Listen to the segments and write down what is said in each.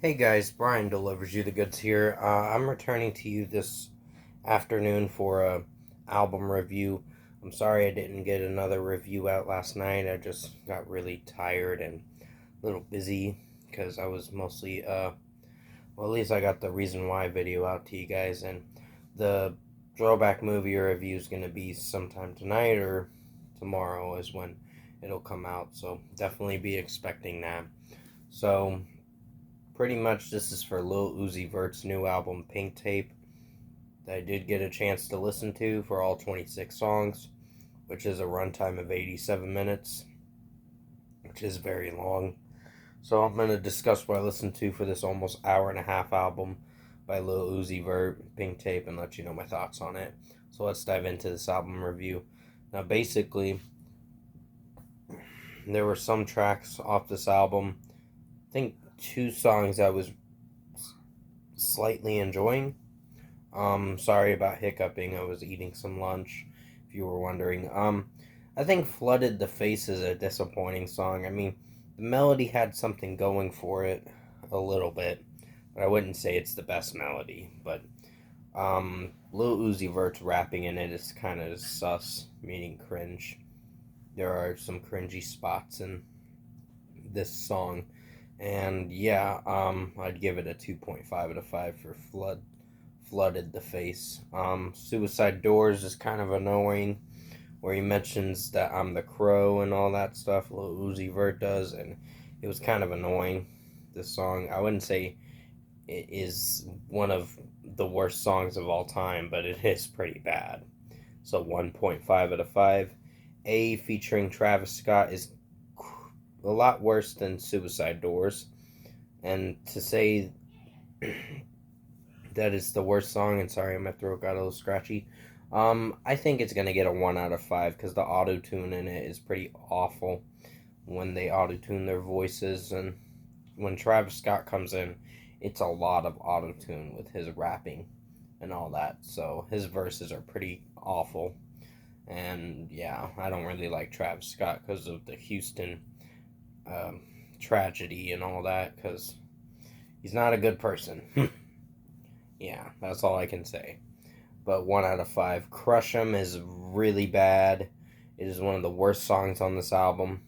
Hey guys, Brian delivers you the goods here. I'm returning to you this afternoon for a album review. I'm sorry I didn't get another review out last night. I just got really tired and a little busy because I was mostly well, at least I got the reason why video out to you guys, and the throwback movie review is going to be sometime tonight or tomorrow is when it'll come out. So definitely be expecting that. So pretty much this is for Lil Uzi Vert's new album Pink Tape that I did get a chance to listen to for all 26 songs, which is a runtime of 87 minutes, which is very long. So I'm going to discuss what I listened to for this almost hour and a half album by Lil Uzi Vert, Pink Tape, and let you know my thoughts on it. So let's dive into this album review. Now basically, there were some tracks off this album. I think two songs I was slightly enjoying. Sorry about hiccuping. I was eating some lunch, if you were wondering. I think Flooded the Face is a disappointing song. I mean, the melody had something going for it a little bit, but I wouldn't say it's the best melody. But Lil Uzi Vert's rapping in it is kind of sus, meaning cringe. There are some cringy spots in this song. And yeah, I'd give it a 2.5 out of 5 for Flooded the Face. Suicide Doors is kind of annoying, where he mentions that I'm the crow and all that stuff. Lil Uzi Vert does, and it was kind of annoying. This song, I wouldn't say it is one of the worst songs of all time, but it is pretty bad. So 1.5 out of 5. A featuring Travis Scott is a lot worse than Suicide Doors, and to say that is the worst song, and sorry my throat got a little scratchy, I think it's gonna get a 1 out of 5 because the auto tune in it is pretty awful when they auto tune their voices, and when Travis Scott comes in, it's a lot of auto tune with his rapping and all that. So his verses are pretty awful, and yeah, I don't really like Travis Scott because of the Houston um, tragedy and all that, because he's not a good person. Yeah, that's all I can say. But 1 out of 5. Crush 'em is really bad. It is one of the worst songs on this album,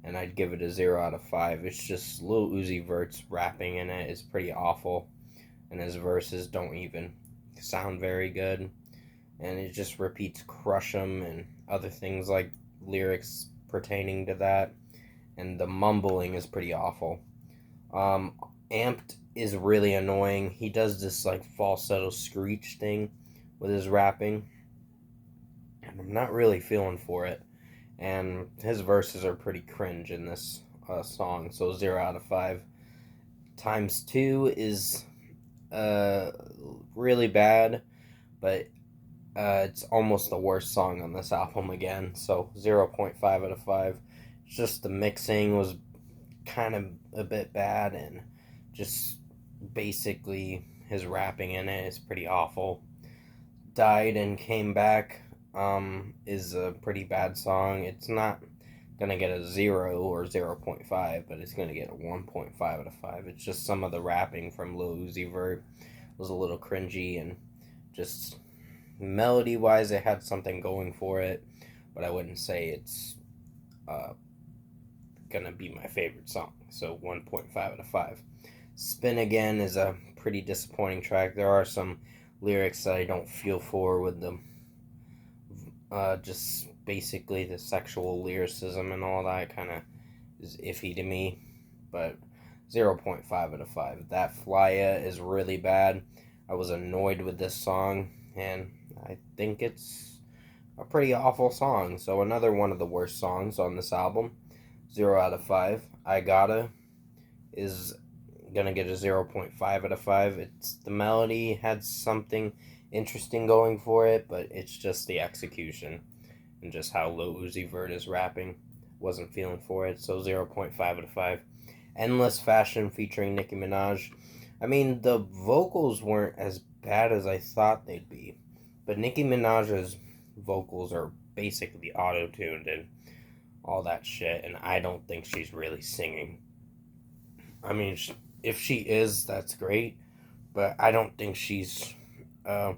and I'd give it a 0 out of 5. It's just Lil Uzi Vert's rapping in it is pretty awful, and his verses don't even sound very good. And it just repeats Crush 'em and other things like lyrics pertaining to that, and the mumbling is pretty awful. Um, Amped is really annoying. He does this like falsetto screech thing with his rapping, and I'm not really feeling for it. And his verses are pretty cringe in this song, so 0 out of 5. Times two is uh, really bad, but it's almost the worst song on this album again, so 0.5 out of 5. It's just the mixing was kind of a bit bad, and just basically his rapping in it is pretty awful. Died and Came Back is a pretty bad song. It's not gonna get a 0 or 0.5, but it's gonna get a 1.5 out of 5. It's just some of the rapping from Lil Uzi Vert was a little cringy, and just melody wise it had something going for it, but I wouldn't say it's uh, gonna be my favorite song. So 1.5 out of 5. Spin Again is a pretty disappointing track. There are some lyrics that I don't feel for with them. Just basically the sexual lyricism and all that kind of is iffy to me. But 0.5 out of 5. That Flya is really bad. I was annoyed with this song, and I think it's a pretty awful song. So another one of the worst songs on this album. 0 out of 5. I Gotta is gonna get a 0.5 out of 5. It's the melody had something interesting going for it, but it's just the execution and just how Lil Uzi Vert is rapping. Wasn't feeling for it, so 0.5 out of 5. Endless Fashion featuring Nicki Minaj. I mean, the vocals weren't as bad as I thought they'd be, but Nicki Minaj's vocals are basically auto-tuned and all that shit, and I don't think she's really singing. I mean, If she is, that's great, but I don't think she's uh,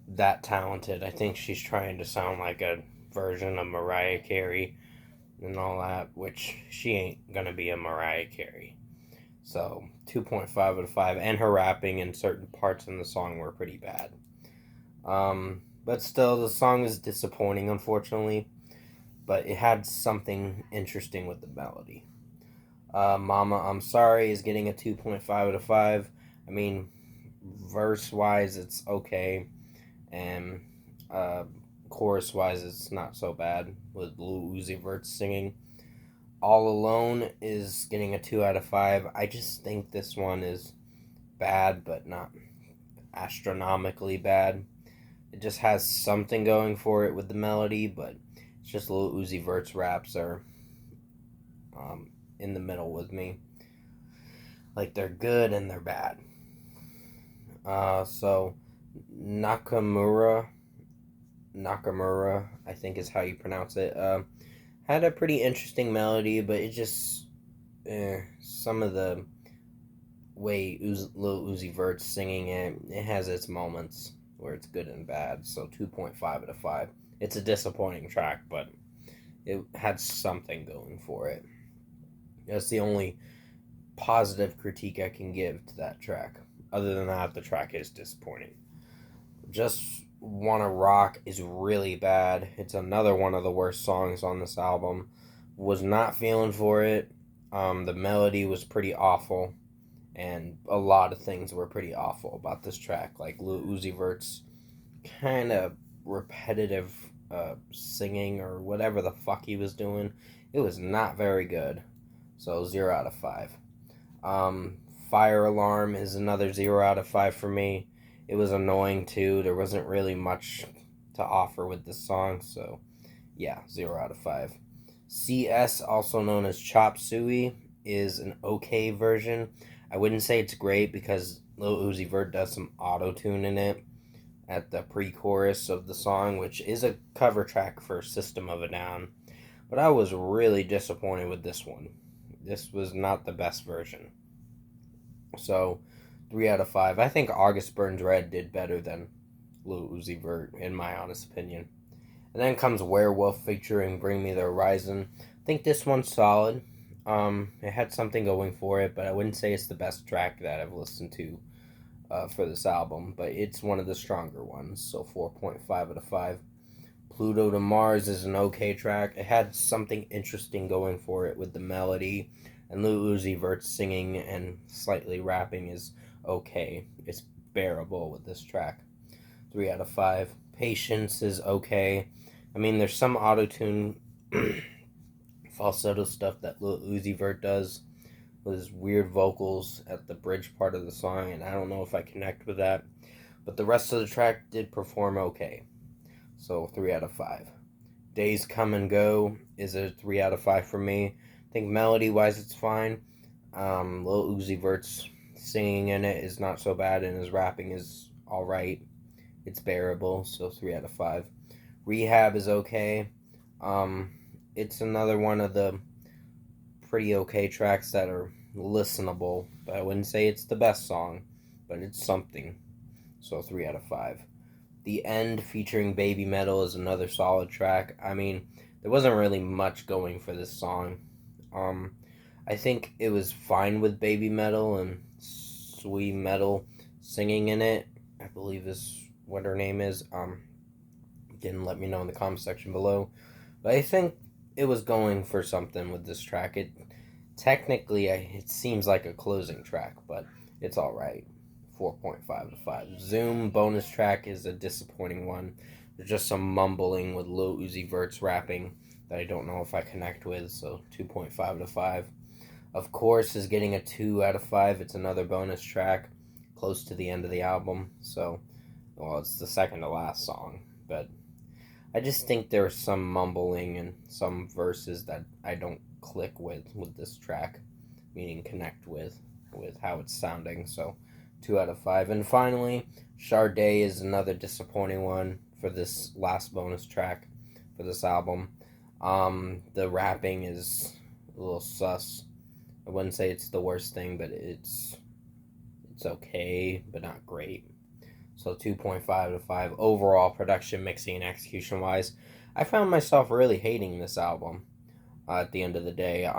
that talented. I think she's trying to sound like a version of Mariah Carey and all that, which she ain't gonna be a Mariah Carey. So 2.5 out of 5, and her rapping in certain parts in the song were pretty bad. But still, the song is disappointing, unfortunately. But it had something interesting with the melody. Mama, I'm Sorry is getting a 2.5 out of 5. I mean, verse wise, it's okay, and uh, chorus wise, it's not so bad with Lil Uzi Vert singing. All Alone is getting a 2 out of 5. I just think this one is bad, but not astronomically bad. It just has something going for it with the melody, but it's just Lil Uzi Vert's raps are um, in the middle with me. Like, they're good and they're bad. So Nakamura, I think is how you pronounce it. Had a pretty interesting melody, but it just some of the way Lil Uzi Vert's singing it has its moments where it's good and bad. So 2.5 out of 5. It's a disappointing track, but it had something going for it. That's the only positive critique I can give to that track. Other than that, the track is disappointing. Just Wanna Rock is really bad. It's another one of the worst songs on this album. Was not feeling for it. The melody was pretty awful, and a lot of things were pretty awful about this track. Like Lil Uzi Vert's kind of repetitive singing or whatever the fuck he was doing. It was not very good. So 0 out of 5. Fire Alarm is another 0 out of 5 for me. It was annoying too. There wasn't really much to offer with this song, so yeah, 0 out of 5. CS, also known as Chop Suey, is an okay version. I wouldn't say it's great because Lil Uzi Vert does some auto-tune in it at the pre-chorus of the song, which is a cover track for System of a Down. But I was really disappointed with this one. This was not the best version. So 3 out of 5. I think August Burns Red did better than Lil Uzi Vert, in my honest opinion. And then comes Werewolf featuring Bring Me the Horizon. I think this one's solid. It had something going for it, but I wouldn't say it's the best track that I've listened to for this album. But it's one of the stronger ones, so 4.5 out of 5. Pluto to Mars is an okay track. It had something interesting going for it with the melody, and Lil Uzi Vert's singing and slightly rapping is okay. It's bearable with this track. 3 out of 5. Patience is okay. I mean, there's some auto-tune falsetto stuff that Lil Uzi Vert does with his weird vocals at the bridge part of the song, and I don't know if I connect with that. But the rest of the track did perform okay. So 3 out of 5. Days Come and Go is a 3 out of 5 for me. I think melody-wise it's fine. Lil Uzi Vert's singing in it is not so bad, and his rapping is alright. It's bearable, so 3 out of 5. Rehab is okay. It's another one of the pretty okay tracks that are listenable, but I wouldn't say it's the best song, but it's something. So 3 out of 5. The End featuring Baby Metal is another solid track. I mean, there wasn't really much going for this song. I think it was fine with Baby Metal and Sweet Metal singing in it. I believe is what her name is. You can let me know in the comment section below. But I think it was going for something with this track. It technically it seems like a closing track, but it's all right. 4.5 to 5. Zoom bonus track is a disappointing one. There's just some mumbling with Lil Uzi Vert's rapping that I don't know if I connect with, so 2.5 to 5. Of Course is getting a 2 out of 5. It's another bonus track close to the end of the album, so well, it's the second to last song, but I just think there's some mumbling and some verses that I don't click with this track, meaning connect with how it's sounding, so 2 out of 5. And finally, Sade is another disappointing one for this last bonus track for this album. The rapping is a little sus. I wouldn't say it's the worst thing, but it's okay, but not great. So 2.5 to 5 overall production, mixing, and execution wise. I found myself really hating this album at the end of the day.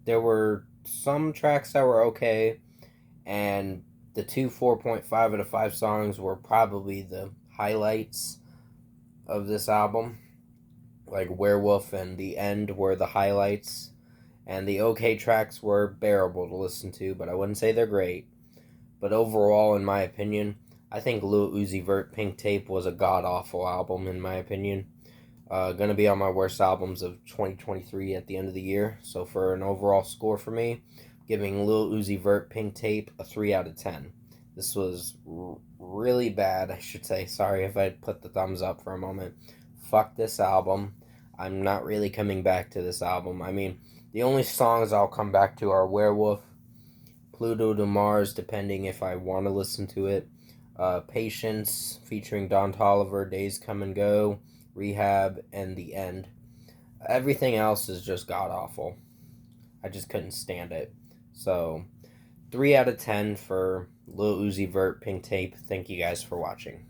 There were some tracks that were okay, and the two 4.5 out of 5 songs were probably the highlights of this album. Like Werewolf and The End were the highlights, and the okay tracks were bearable to listen to, but I wouldn't say they're great. But overall, in my opinion, I think Lil Uzi Vert Pink Tape was a god awful album, in my opinion. Gonna be on my worst albums of 2023 at the end of the year. So for an overall score for me, giving Lil Uzi Vert Pink Tape a 3 out of 10. This was really bad, I should say. Sorry if I put the thumbs up for a moment. Fuck this album. I'm not really coming back to this album. I mean, the only songs I'll come back to are Werewolf, Pluto to Mars, depending if I want to listen to it. Patience, featuring Don Toliver, Days Come and Go, Rehab, and The End. Everything else is just god awful. I just couldn't stand it. So, 3 out of 10 for Lil Uzi Vert Pink Tape. Thank you guys for watching.